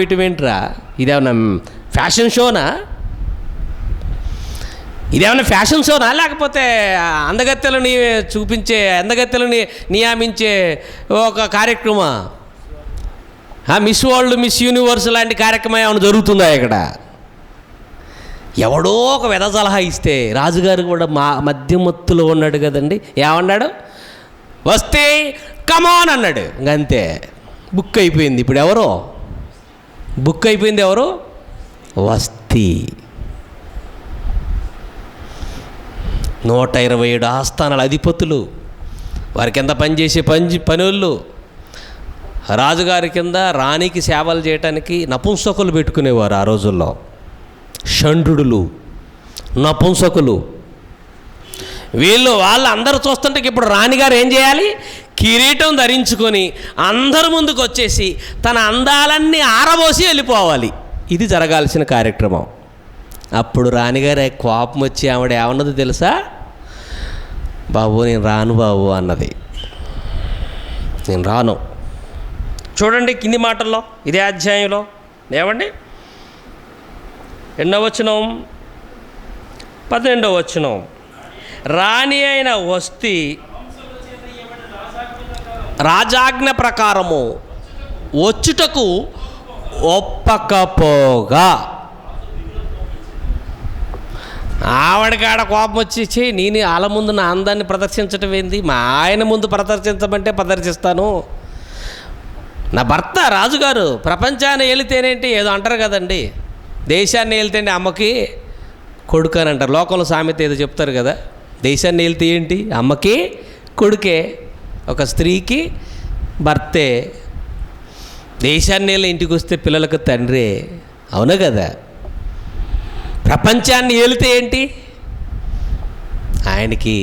ఇటువేంట్రా, ఇదేమన్నా ఫ్యాషన్ షోనా? ఇదేమన్నా ఫ్యాషన్ షోనా లేకపోతే అందగత్తెలని చూపించే, అందగత్తెలని నియమించే ఒక కార్యక్రమం? మిస్ వరల్డ్, మిస్ యూనివర్స్ లాంటి కార్యక్రమం ఏమైనా జరుగుతుందా ఇక్కడ? ఎవడో ఒక వెద సలహా ఇస్తే రాజుగారు కూడా మధ్యమత్తులో ఉన్నాడు కదండి. ఏమన్నాడు? వస్తే కమాన్ అన్నాడు. ఇంకంతే, బుక్ అయిపోయింది. ఇప్పుడు ఎవరో బుక్ అయిపోయింది, ఎవరు? వస్తీ. 127 ఆస్థానాల అధిపతులు, వారి కింద పనిచేసే పనులు, రాజుగారి కింద రాణికి సేవలు చేయటానికి నపుంసకులు పెట్టుకునేవారు ఆ రోజుల్లో. షండ్రుడులు, నపుంసకులు, వాళ్ళు అందరూ చూస్తుంటే ఇప్పుడు రాణిగారు ఏం చేయాలి? కిరీటం ధరించుకొని అందరి ముందుకు వచ్చేసి తన అందాలన్నీ ఆరబోసి వెళ్ళిపోవాలి. ఇది జరగాల్సిన కార్యక్రమం. అప్పుడు రాణిగారు కోపం వచ్చి ఆవిడ ఏమన్నది తెలుసా? బాబు నేను రాను బాబు అన్నది. నేను రాను. చూడండి కింది మాటల్లో, ఇదే అధ్యాయంలో ఏమండి, 8వ వచనం, 12వ వచనం. రాణి అయిన వస్తీ రాజాజ్ఞ ప్రకారము వచ్చుటకు ఒప్పకపోగా, ఆవిడకాడ కోపం వచ్చి, నేను వాళ్ళ ముందు నా అందాన్ని ప్రదర్శించటం ఏంది, మా ఆయన ముందు ప్రదర్శించమంటే ప్రదర్శిస్తాను. నా భర్త రాజుగారు ప్రపంచాన్ని ఏలితేనేంటి, ఏదో అంటారు కదండి, దేశాన్ని ఏలితేంటి అమ్మకి కొడుకు అని అంటారు. లోకంలో సామెత ఏదో చెప్తారు కదా, దేశాన్ని ఏలితే ఏంటి, అమ్మకి కొడుకే, ఒక స్త్రీకి భర్తే. దేశాన్ని ఏలి ఇంటికి వస్తే పిల్లలకు తండ్రే, అవునా కదా? ప్రపంచాన్ని ఏలితే ఏంటి, ఆయనకి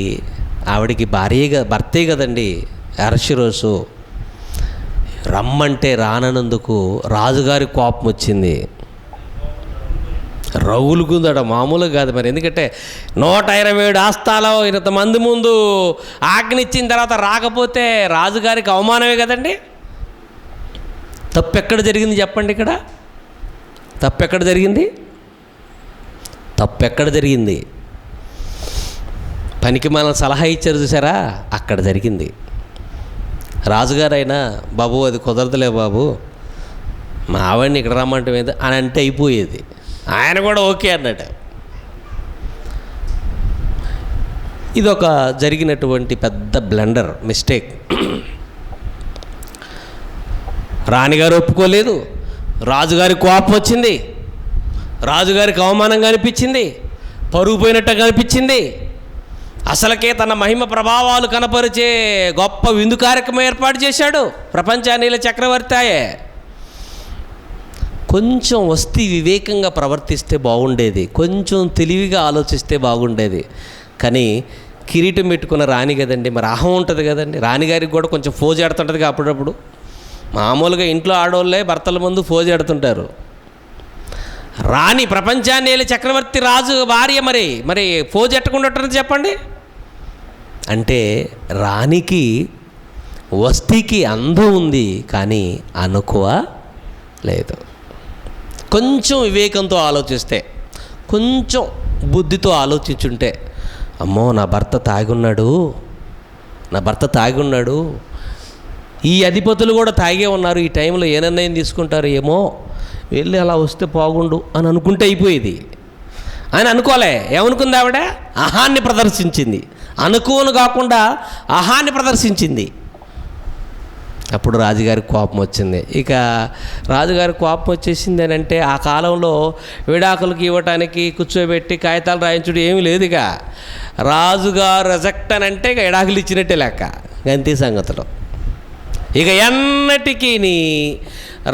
ఆవిడికి భర్తే కదండి. అహష్వేరోషు రమ్మంటే రానందుకు రాజుగారి కోపం వచ్చింది. రగులుకుందట, మామూలుగా కాదు మరి. ఎందుకంటే 127 ఆస్థాలో ఇంతమంది ముందు ఆజ్ఞ ఇచ్చిన తర్వాత రాకపోతే రాజుగారికి అవమానమే కదండి. తప్పెక్కడ జరిగింది చెప్పండి? ఇక్కడ తప్పెక్కడ జరిగింది? తప్పెక్కడ జరిగింది? పనికి మనం సలహా ఇచ్చారు చూసారా, అక్కడ జరిగింది. రాజుగారైనా బాబు అది కుదరదులే బాబు, మా ఆవిడని ఇక్కడ రమ్మంటే మీద అని అంటే అయిపోయేది. ఆయన కూడా ఓకే అన్నట్టు. ఇదొక జరిగినటువంటి పెద్ద బ్లండర్, మిస్టేక్. రాణిగారు ఒప్పుకోలేదు, రాజుగారి కోపం వచ్చింది, రాజుగారికి అవమానంగా అనిపించింది, పరుగు పోయినట్టుగా అనిపించింది. అసలకే తన మహిమ ప్రభావాలు కనపరిచే గొప్ప విందు కార్యక్రమం ఏర్పాటు చేశాడు. ప్రపంచాన్ని చక్రవర్తి ఆయే. కొంచెం వస్తీ వివేకంగా ప్రవర్తిస్తే బాగుండేది, కొంచెం తెలివిగా ఆలోచిస్తే బాగుండేది. కానీ కిరీటం పెట్టుకున్న రాణి కదండి, మరి అహం ఉంటుంది కదండి. రాణిగారికి కూడా కొంచెం ఫోజు ఆడుతుంటుంది అప్పుడప్పుడు. మామూలుగా ఇంట్లో ఆడవాళ్ళే భర్తల ముందు ఫోజు ఆడుతుంటారు. రాణి ప్రపంచాన్ని ఏలే చక్రవర్తి రాజు భార్య, మరి ఫోజు ఎట్టకుండా ఉంటుంది చెప్పండి. అంటే రాణికి వస్తీకి అందం ఉంది, కానీ అనుకువ లేదు. కొంచెం వివేకంతో ఆలోచిస్తే, కొంచెం బుద్ధితో ఆలోచించుంటే, అమ్మో నా భర్త తాగి ఉన్నాడు, ఈ అధిపతులు కూడా తాగే ఉన్నారు, ఈ టైంలో ఏ నిర్ణయం తీసుకుంటారు ఏమో, వెళ్ళి అలా వస్తే బాగుండు అని అనుకుంటే అయిపోయేది. ఆయన అనుకోలే. ఏమనుకుంది ఆవిడ? అహాన్ని ప్రదర్శించింది. అనుకోను కాకుండా అహాన్ని ప్రదర్శించింది. అప్పుడు రాజుగారికి కోపం వచ్చింది. ఇక రాజుగారి కోపం వచ్చేసింది అని అంటే, ఆ కాలంలో విడాకులకి ఇవ్వటానికి కూర్చోబెట్టి కాగితాలు రాయించడం ఏమీ లేదు. ఇక రాజుగారు రిజెక్ట్ అని అంటే ఇక విడాకులు ఇచ్చినట్టే లెక్క. గంతి సంగతులు. ఇక ఎన్నటికీ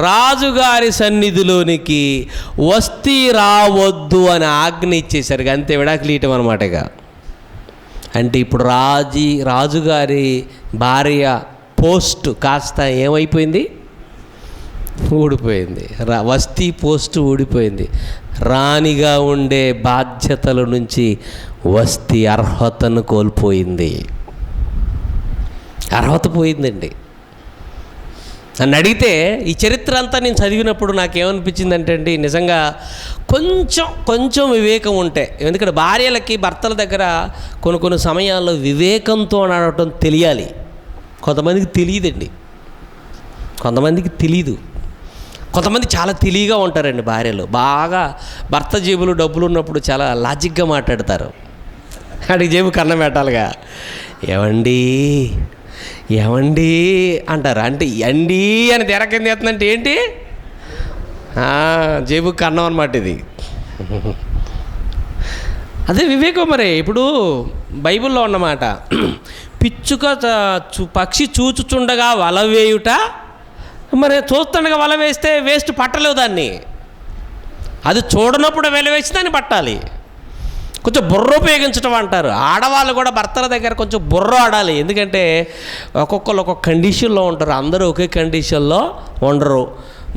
రాజుగారి సన్నిధిలోనికి వస్తీ రావద్దు అని ఆజ్ఞ ఇచ్చేసరికి అంతే, విడాకులు ఇవ్వటం అనమాట. ఇక అంటే ఇప్పుడు రాజుగారి భార్య పోస్ట్ కాస్త ఏమైపోయింది? ఊడిపోయింది. వస్తీ పోస్ట్ ఊడిపోయింది. రాణిగా ఉండే బాధ్యతల నుంచి వస్తీ అర్హతను కోల్పోయింది. అర్హత పోయిందండి. నన్ను అడిగితే ఈ చరిత్ర అంతా నేను చదివినప్పుడు నాకేమనిపించిందంటే అండి, నిజంగా కొంచెం వివేకం ఉంటే, ఎందుకంటే భార్యలకి భర్తల దగ్గర కొన్ని సమయాల్లో వివేకంతో నడవటం తెలియాలి. కొంతమందికి తెలియదండి, కొంతమందికి తెలీదు. కొంతమంది చాలా తెలివిగా ఉంటారండి భార్యలు. బాగా భర్త జేబులో డబ్బులు ఉన్నప్పుడు చాలా లాజిక్గా మాట్లాడతారు. అడిగి జేబు కన్నం పెట్టాలిగా, ఏమండి అంటారు. అంటే అండి అని తెరకింది ఎత్తుందంటే ఏంటి, జేబు కన్నం అన్నమాట ఇది. అదే వివేకం. మరి ఇప్పుడు బైబిల్లో ఉన్నమాట, పిచ్చుక పక్షి చూచుచుండగా వల వేయుట, మరి చూస్తుండగా వల వేస్తే వేస్ట్ పట్టలేవు దాన్ని. అది చూడనప్పుడు వల వేసి దాన్ని పట్టాలి. కొంచెం బుర్ర ఉపయోగించడం అంటారు. ఆడవాళ్ళు కూడా భర్తల దగ్గర కొంచెం బుర్ర ఆడాలి. ఎందుకంటే ఒక్కొక్కరు ఒక్కొక్క కండిషన్లో ఉంటారు, అందరూ ఒకే కండిషన్లో ఉండరు.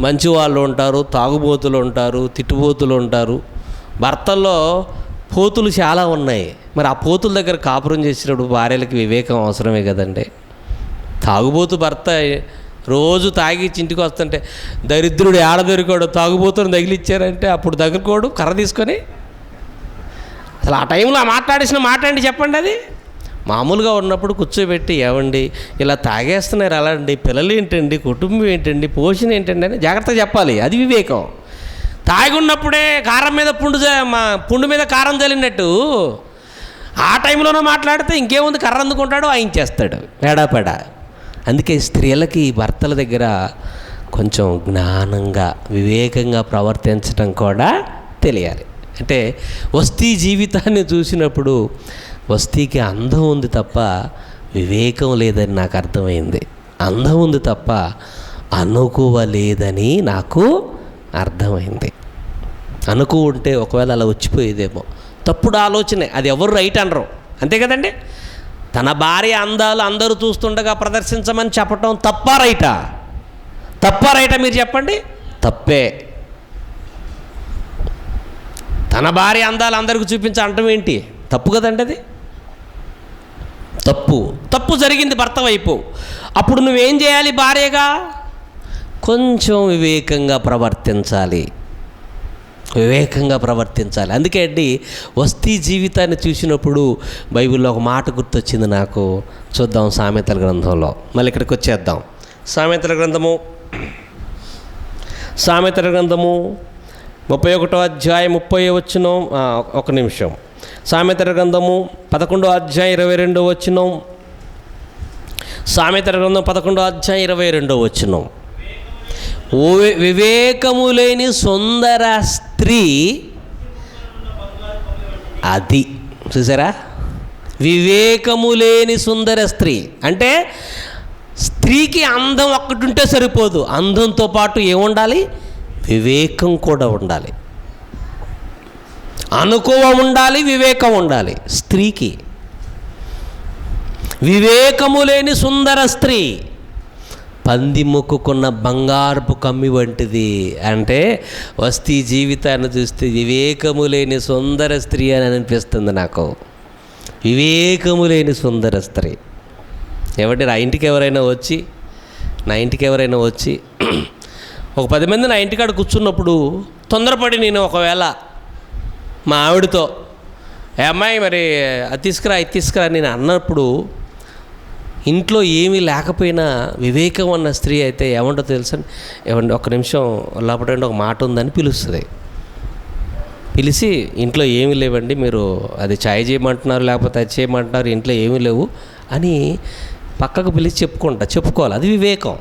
మంచి వాళ్ళు ఉంటారు, తాగుబోతులు ఉంటారు, తిట్టుబోతులు ఉంటారు. భర్తల్లో పోతులు చాలా ఉన్నాయి. మరి ఆ పోతుల దగ్గర కాపురం చేసినప్పుడు భార్యలకి వివేకం అవసరమే కదండి. తాగుబోతు భర్త రోజు తాగి ఇంటికి వస్తుంటే, దరిద్రుడు ఆడ దొరికాడు, తాగుబోతుని తగిలిచ్చారంటే అప్పుడు తగులుకోడు కర్ర తీసుకొని. అసలు ఆ టైంలో మాట్లాడేసిన మాట అండి చెప్పండి. అది మామూలుగా ఉన్నప్పుడు కూర్చోబెట్టి, ఏమండి ఇలా తాగేస్తున్నారు అలా అండి, పిల్లలు ఏంటండి, కుటుంబం ఏంటండి, పోషణ ఏంటండి అని జాగ్రత్తగా చెప్పాలి. అది వివేకం. తాగి ఉన్నప్పుడే కారం మీద పుండు మీద కారం చల్లినట్టు ఆ టైంలోనే మాట్లాడితే ఇంకేముంది, కర్ర అందుకుంటాడు, వాయించేస్తాడు ఎడాపెడా. అందుకే స్త్రీలకి భర్తల దగ్గర కొంచెం జ్ఞానంగా వివేకంగా ప్రవర్తించడం కూడా తెలియాలి. అంటే వస్తీ జీవితాన్ని చూసినప్పుడు వస్తీకి అందం ఉంది తప్ప వివేకం లేదని నాకు అర్థమైంది. అందం ఉంది తప్ప అనుకువ లేదని నాకు అర్థమైంది. అనుకు ఉంటే ఒకవేళ అలా వచ్చిపోయేదేమో. తప్పుడు ఆలోచనే, అది ఎవరు రైట్ అనరు, అంతే కదండి. తన భార్య అందాలు అందరూ చూస్తుండగా ప్రదర్శించమని చెప్పటం తప్ప రైటా? మీరు చెప్పండి. తప్పే. తన భార్య అందాలు అందరికీ చూపించాలంటాం ఏంటి? తప్పు కదండి. అది తప్పు జరిగింది భర్త వైపు. అప్పుడు నువ్వేం చేయాలి? భార్యగా కొంచెం వివేకంగా ప్రవర్తించాలి. అందుకే అండి, వస్తీ జీవితాన్ని చూసినప్పుడు బైబిల్లో ఒక మాట గుర్తొచ్చింది నాకు. చూద్దాం సామెతల గ్రంథంలో. మళ్ళీ ఇక్కడికి వచ్చేద్దాం. సామెతల గ్రంథము 31వ అధ్యాయం 30వ వచనం. ఒక నిమిషం. సామెతల గ్రంథము 11వ అధ్యాయం 22వ వచనం. సామెతల గ్రంథం 11వ అధ్యాయం 22వ వచనం. వివేకము లేని సుందర స్త్రీ, అది చూసారా, వివేకము లేని సుందర స్త్రీ అంటే స్త్రీకి అందం ఒక్కటి ఉంటే సరిపోదు, అందంతో పాటు ఏముండాలి? వివేకం కూడా ఉండాలి. అనుకువ ఉండాలి, వివేకం ఉండాలి. స్త్రీకి వివేకము లేని సుందర స్త్రీ పంది మొక్కుకున్న బంగారపు కమ్మి వంటిది. అంటే వస్తీ జీవితాన్ని చూస్తే వివేకము లేని సుందర స్త్రీ అని అనిపిస్తుంది నాకు. వివేకము లేని సుందర స్త్రీ. ఏమంటే నా ఇంటికి ఎవరైనా వచ్చి ఒక 10 మంది నా ఇంటికాడ కూర్చున్నప్పుడు తొందరపడి నేను ఒకవేళ మా ఆవిడతో, ఏ అమ్మాయి మరి అది తీసుకురా నేను అన్నప్పుడు, ఇంట్లో ఏమీ లేకపోయినా వివేకం అన్న స్త్రీ అయితే ఏమంటో తెలుసా? ఏమంటే ఒక్క నిమిషం లోపలండి, ఒక మాట ఉందని పిలుస్తుంది. పిలిచి, ఇంట్లో ఏమీ లేవండి, మీరు అది ఛాయ్ చేయమంటున్నారు, లేకపోతే అది చేయమంటున్నారు, ఇంట్లో ఏమీ లేవు అని పక్కకు పిలిచి చెప్పుకోవాలి. అది వివేకం.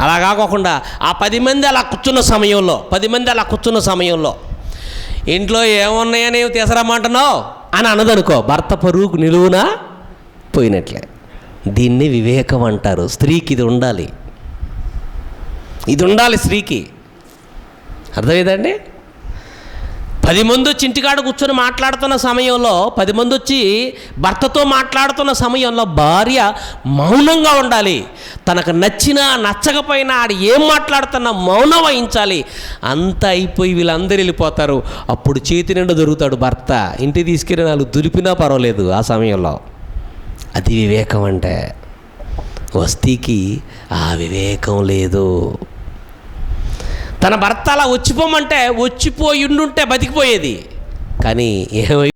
అలా కాకుండా ఆ 10 మంది అలా కూర్చున్న సమయంలో ఇంట్లో ఏమున్నాయని తీసుకురమ్మంటున్నావు అని అన్నదనుకో, భర్త పరువుకు నిలువునా పోయినట్లే. దీన్ని వివేకం అంటారు. స్త్రీకి ఇది ఉండాలి స్త్రీకి. అర్థమైందండి? 10 మంది వచ్చి ఇంటికాడ కూర్చొని మాట్లాడుతున్న సమయంలో, 10 మంది వచ్చి భర్తతో మాట్లాడుతున్న సమయంలో భార్య మౌనంగా ఉండాలి. తనకు నచ్చినా నచ్చకపోయినా ఆడు ఏం మాట్లాడుతున్నా మౌనం వహించాలి. అంతా అయిపోయి వీళ్ళందరూ వెళ్ళిపోతారు. అప్పుడు చేతి నిండా దొరుకుతాడు భర్త. ఇంటికి తీసుకెళ్ళి 4 దులిపినా పర్వాలేదు ఆ సమయంలో. అది వివేకం అంటే. వస్తీకి ఆ వివేకం లేదు. తన భర్త అలా వచ్చిపోమంటే వచ్చిపోయి ఉండుంటే బతికిపోయేది. కానీ ఏమై